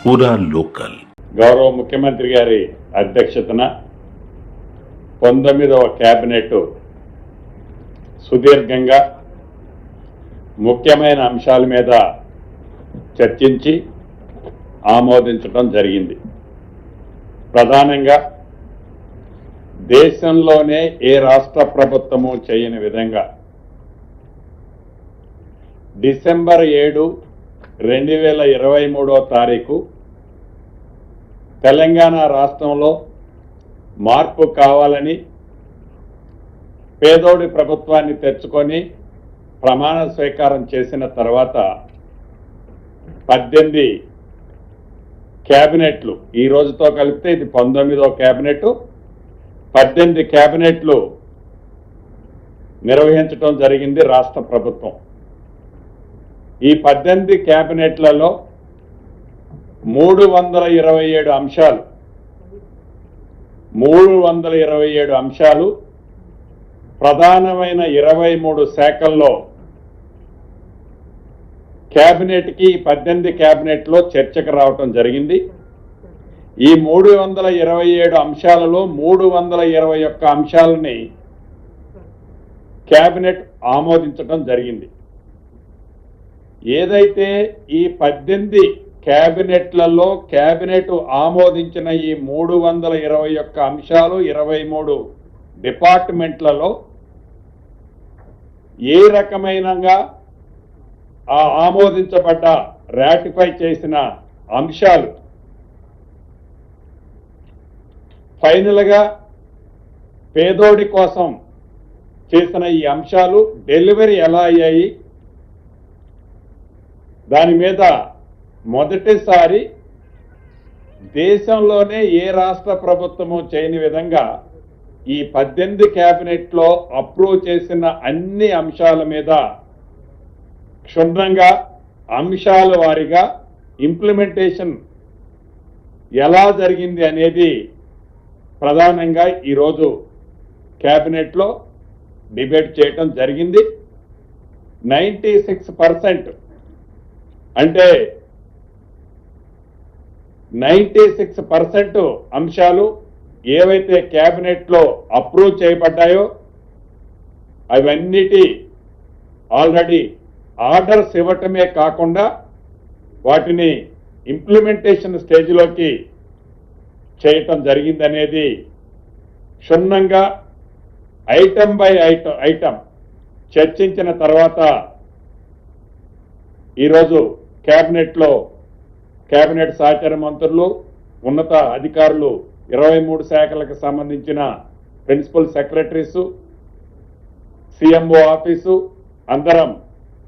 పూరా లోకల్. గౌరవ ముఖ్యమంత్రి గారి అధ్యక్షతన 19వ కేబినెట్ సుదీర్ఘంగా ముఖ్యమైన అంశాల మీద చర్చించి ఆమోదించడం జరిగింది. ప్రధానంగా దేశంలోనే ఏ రాష్ట్ర ప్రభుత్వము చేయని విధంగా డిసెంబర్ 7, 2023 తారీఖు తెలంగాణ రాష్ట్రంలో మార్పు కావాలని పేదోడి ప్రభుత్వాన్ని తెచ్చుకొని ప్రమాణ స్వీకారం చేసిన తర్వాత 18 క్యాబినెట్లు, ఈ రోజుతో కలిపితే ఇది 19వ కేబినెట్, 18 క్యాబినెట్లు నిర్వహించడం జరిగింది రాష్ట్ర ప్రభుత్వం. ఈ 18 క్యాబినెట్లలో 327 అంశాలు 327 అంశాలు ప్రధానమైన 23 శాఖల్లో క్యాబినెట్కి 18 క్యాబినెట్లో చర్చకు రావటం జరిగింది. ఈ 327 అంశాలలో 321 అంశాలని క్యాబినెట్ ఆమోదించడం జరిగింది. ఏదైతే ఈ 18 క్యాబినెట్లలో క్యాబినెట్ ఆమోదించిన ఈ 321 అంశాలు 23 డిపార్ట్మెంట్లలో ఏ రకమైనగా ఆ ఆమోదించబడ్డ రాటిఫై చేసిన అంశాలు ఫైనల్గా పేదోడి కోసం చేసిన ఈ అంశాలు డెలివరీ ఎలా అయ్యాయి, దాని మీద మొదటిసారి దేశంలోనే ఏ రాష్ట్ర ప్రభుత్వము చేయని విధంగా ఈ 18 క్యాబినెట్లో అప్రూవ్ చేసిన అన్ని అంశాల మీద క్షుణ్ణంగా అంశాల వారీగా ఇంప్లిమెంటేషన్ ఎలా జరిగింది అనేది ప్రధానంగా ఈరోజు క్యాబినెట్లో డిబేట్ చేయటం జరిగింది. 96% అంటే 96% అంశాలు ఏవైతే క్యాబినెట్లో అప్రూవ్ చేయబడ్డాయో అవన్నిటి ఆల్రెడీ ఆర్డర్స్ ఇవ్వటమే కాకుండా వాటిని ఇంప్లిమెంటేషన్ స్టేజ్లోకి చేయటం జరిగిందనేది క్షుణ్ణంగా ఐటమ్ బై ఐటమ్ చర్చించిన తర్వాత ఈరోజు కేబినెట్ సహచార మంత్రులు, ఉన్నత అధికారులు, 23 శాఖలకు సంబంధించిన ప్రిన్సిపల్ సెక్రటరీసు, సిఎంఓ ఆఫీసు అందరం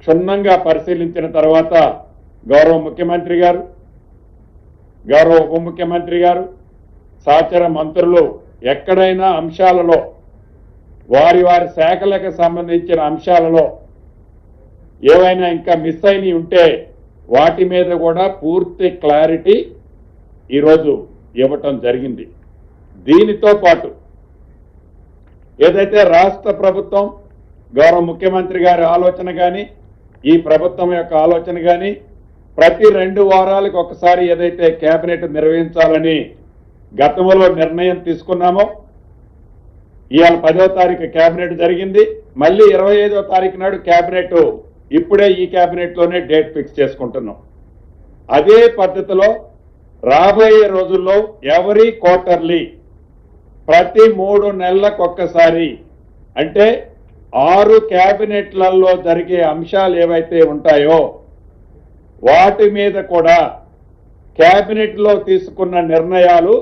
క్షుణ్ణంగా పరిశీలించిన తర్వాత గౌరవ ముఖ్యమంత్రి గారు, గౌరవ ఉప ముఖ్యమంత్రి గారు, సహచర మంత్రులు ఎక్కడైనా అంశాలలో వారి శాఖలకు సంబంధించిన అంశాలలో ఏవైనా ఇంకా మిస్ అయినవి ఉంటే వాటి మీద కూడా పూర్తి క్లారిటీ ఈరోజు ఇవ్వటం జరిగింది. దీనితో పాటు ఏదైతే రాష్ట్ర ప్రభుత్వం గౌరవ ముఖ్యమంత్రి గారి ఆలోచన కానీ ఈ ప్రభుత్వం యొక్క ఆలోచన కానీ ప్రతి 2 వారాలకు ఒకసారి ఏదైతే కేబినెట్ నిర్వహించాలని గతంలో నిర్ణయం తీసుకున్నామో, ఇవాళ 10వ తారీఖు కేబినెట్ జరిగింది. మళ్ళీ 25వ తారీఖు నాడు కేబినెట్, ఇప్పుడే ఈ కేబినెట్లోనే డేట్ ఫిక్స్ చేసుకుంటున్నాం. అదే పద్ధతిలో రాబోయే రోజుల్లో ఎవరీ క్వార్టర్లీ ప్రతి 3 నెలలకు ఒక్కసారి అంటే 6 క్యాబినెట్లలో జరిగే అంశాలు ఏవైతే ఉంటాయో వాటి మీద కూడా క్యాబినెట్లో తీసుకున్న నిర్ణయాలు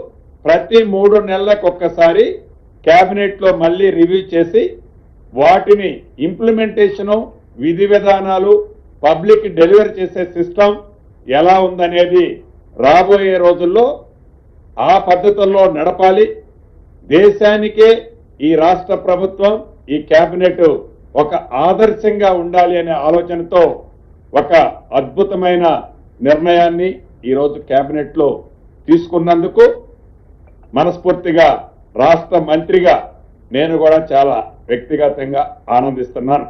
ప్రతి 3 నెలలకు ఒక్కసారి క్యాబినెట్లో మళ్ళీ రివ్యూ చేసి వాటిని ఇంప్లిమెంటేషను, విధి విధానాలు, పబ్లిక్ డెలివరీ చేసే సిస్టమ్ ఎలా ఉందనేది రాబోయే రోజుల్లో ఆ పద్ధతుల్లో నడపాలి. దేశానికే ఈ రాష్ట్ర ప్రభుత్వం, ఈ కేబినెట్ ఒక ఆదర్శంగా ఉండాలి అనే ఆలోచనతో ఒక అద్భుతమైన నిర్ణయాన్ని ఈరోజు కేబినెట్లో తీసుకున్నందుకు మనస్ఫూర్తిగా రాష్ట్ర మంత్రిగా నేను కూడా చాలా వ్యక్తిగతంగా ఆనందిస్తున్నాను.